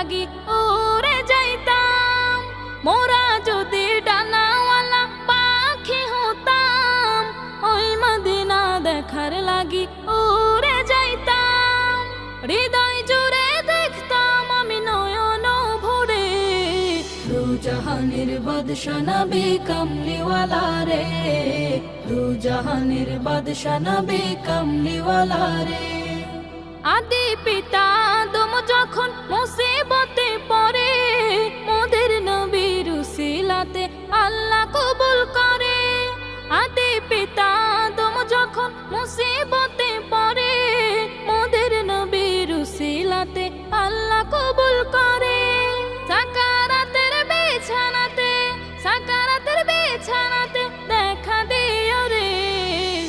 লাগি উড়ে যাইতাম। মোরা যদি ডানাওয়ালা পাখি হতাম, ওই মদিনা দেখার লাগি উড়ে যাইতাম। হৃদয় জুড়ে দেখতাম আমি নয়ন ভরে, দু জাহানের বাদশা নবী কামলিওয়ালা রে, দু জাহানের বাদশা নবী কামলিওয়ালা রে। আদি পিতা আদম যখন মুসিবত